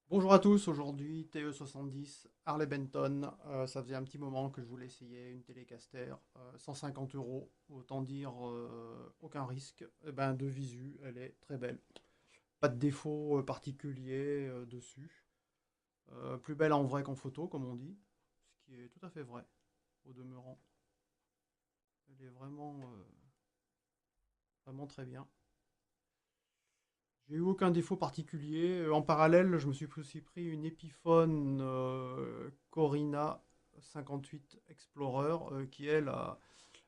Bonjour à tous, aujourd'hui TE70 Harley Benton. Ça faisait un petit moment que je voulais essayer une Telecaster. 150 euros, autant dire aucun risque. Eh ben, de visu, elle est très belle. Pas de défaut particulier dessus. Plus belle en vrai qu'en photo, comme on dit. Ce qui est tout à fait vrai, au demeurant. Elle est vraiment très bien. J'ai eu aucun défaut particulier. En parallèle, je me suis aussi pris une Epiphone Corina 58 Explorer qui, elle,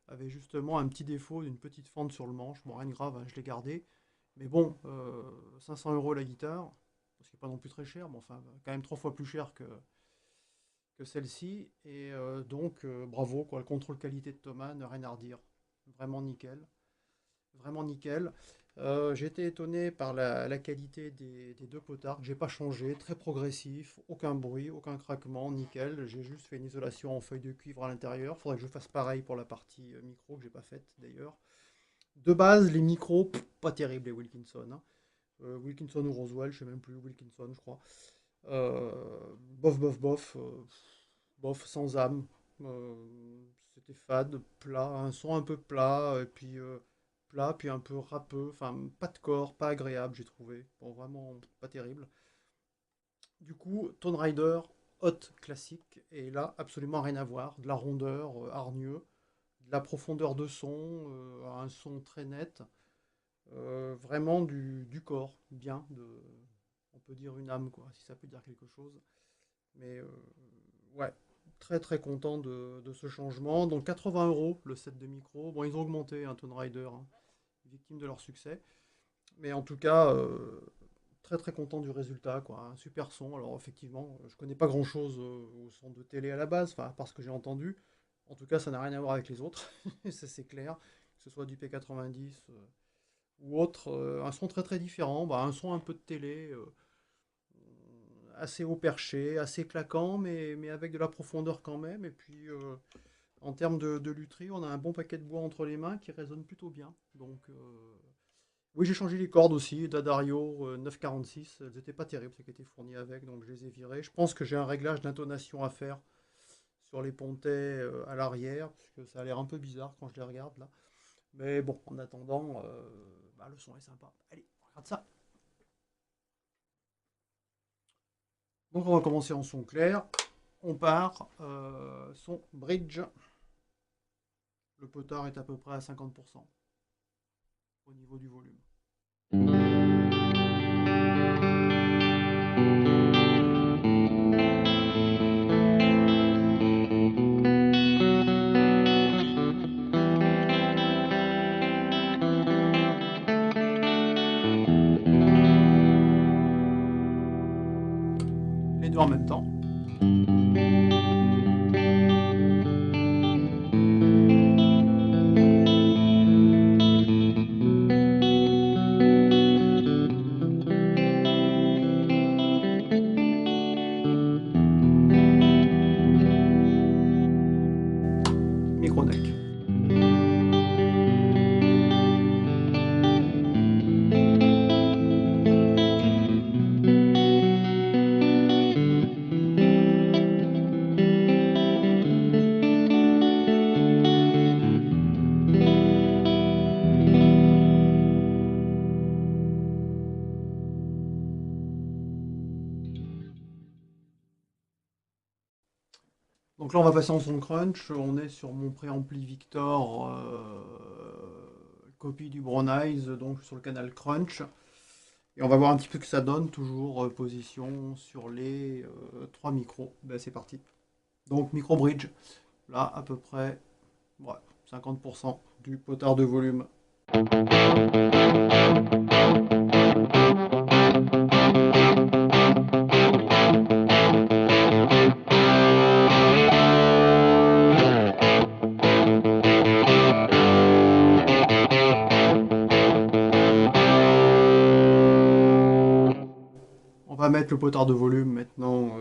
avait justement un petit défaut d'une petite fente sur le manche. Bon, rien de grave, hein, je l'ai gardé. Mais bon, 500 euros la guitare, ce qui n'est pas non plus très cher, mais enfin, quand même 3 fois plus cher que celle-ci. Et donc, bravo, quoi, le contrôle qualité de Thomann, rien à redire. Vraiment nickel. Vraiment nickel. J'ai été étonné par la qualité des deux potards. J'ai pas changé, très progressif, aucun bruit, aucun craquement, nickel. J'ai juste fait une isolation en feuille de cuivre à l'intérieur. Faudrait que je fasse pareil pour la partie micro que j'ai pas faite d'ailleurs. De base, les micros, pas terribles les Wilkinson, hein. Wilkinson ou Roswell, je sais même plus, Wilkinson je crois. Euh, bof, bof, bof, bof, sans âme. Euh, C'était fade, plat, un son un peu plat, et puis plat, puis un peu râpeux, enfin pas de corps, pas agréable j'ai trouvé. Bon, vraiment pas terrible. Du coup, Tomb Raider, hot classique, et là absolument rien à voir. De la rondeur, hargneux, de la profondeur de son, un son très net, vraiment du corps, bien, on peut dire une âme quoi, si ça peut dire quelque chose. Mais ouais, très très content de ce changement. Donc 80 euros le set de micro. Bon, ils ont augmenté un Tomb Raider, hein, victime de leur succès. Mais en tout cas, très très content du résultat, quoi. Un super son. Alors effectivement, je connais pas grand-chose au son de télé à la base, enfin, parce que j'ai entendu. En tout cas, ça n'a rien à voir avec les autres, ça c'est clair. Que ce soit du P90 ou autre, un son très très différent. Bah, un son un peu de télé. Assez haut perché, assez claquant, mais avec de la profondeur quand même. Et puis, en termes de lutherie, on a un bon paquet de bois entre les mains qui résonne plutôt bien. Donc, oui, j'ai changé les cordes aussi, D'Addario 946. Elles n'étaient pas terribles, ce qui était fourni avec, donc je les ai virées. Je pense que j'ai un réglage d'intonation à faire sur les pontets à l'arrière, parce que ça a l'air un peu bizarre quand je les regarde là. Mais bon, en attendant, bah, le son est sympa. Allez, on regarde ça. Donc on va commencer en son clair. On part, son bridge. Le potard est à peu près à 50% au niveau du volume. Les deux en même temps. Micro neck. Donc là, on va passer en son crunch. On est sur mon préampli Victor, copie du Brownies, donc sur le canal crunch. Et on va voir un petit peu ce que ça donne, toujours position sur les 3 micros. Ben, c'est parti. Donc micro bridge, là à peu près ouais, 50% du potard de volume. On va mettre le potard de volume maintenant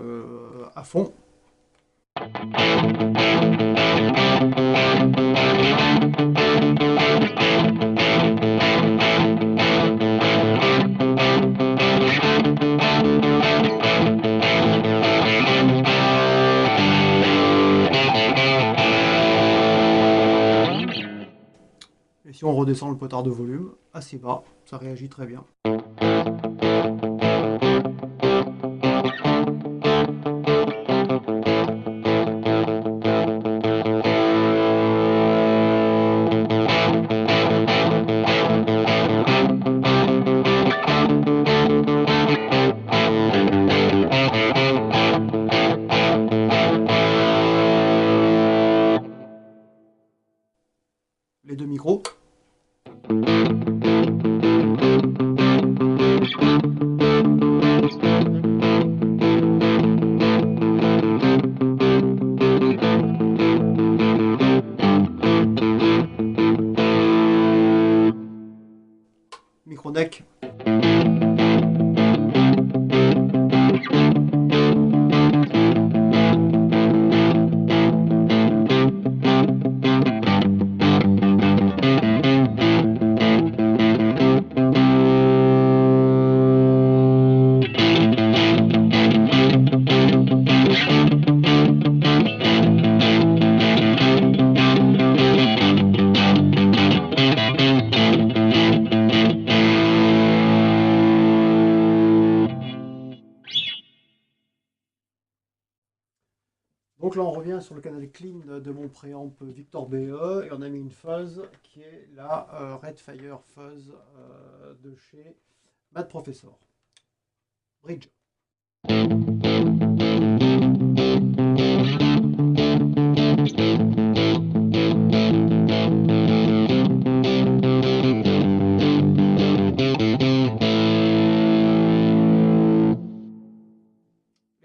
à fond. Et si on redescend le potard de volume assez bas, ça réagit très bien. Les deux micros. Micro neck. Donc là, on revient sur le canal clean de mon préamp Victor BE et on a mis une fuzz qui est la Redfire Fuzz de chez Mad Professor. Bridge. Les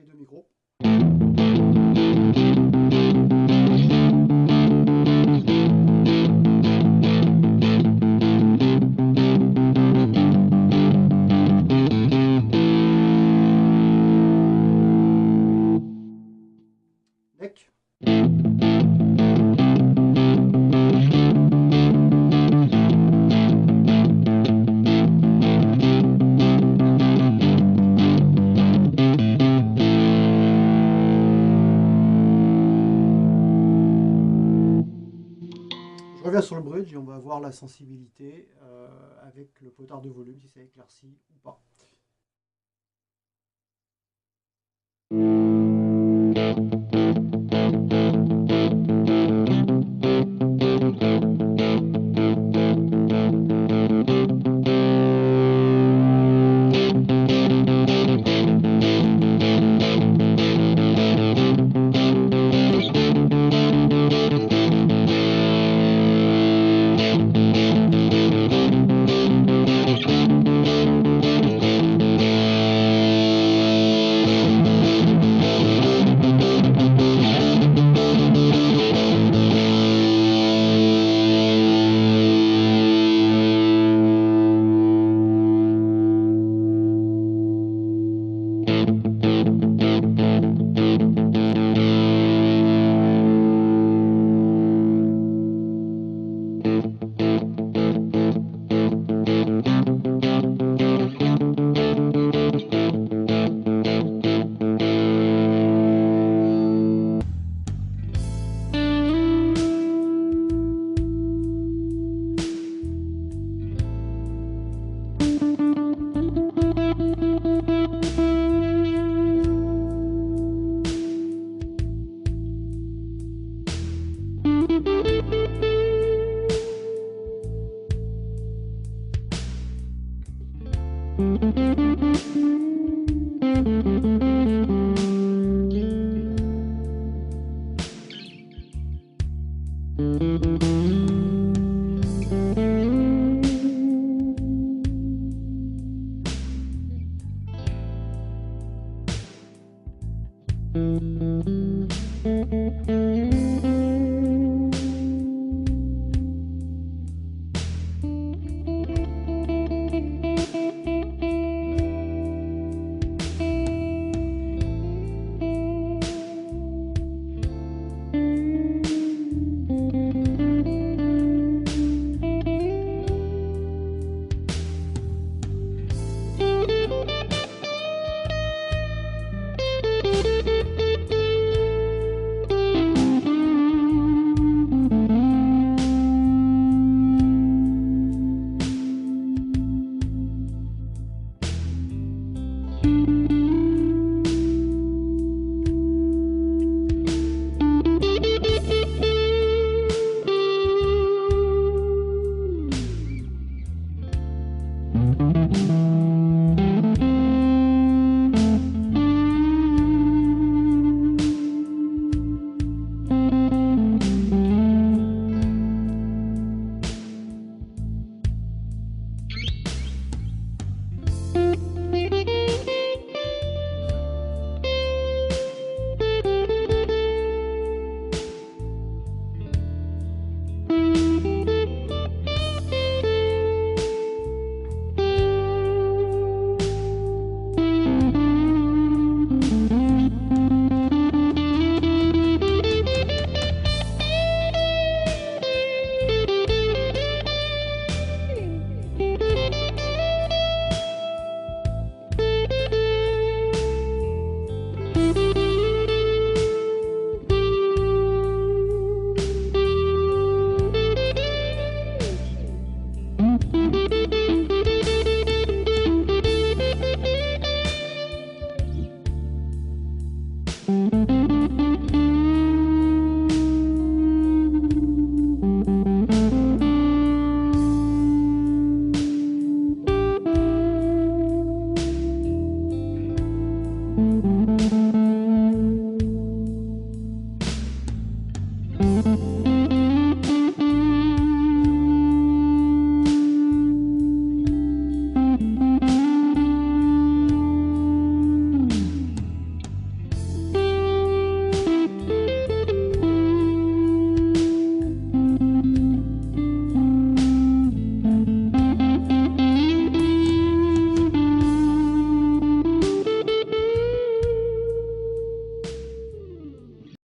deux micros. Neck. Je reviens sur le bridge et on va voir la sensibilité avec le potard de volume, si ça éclaircit ou pas.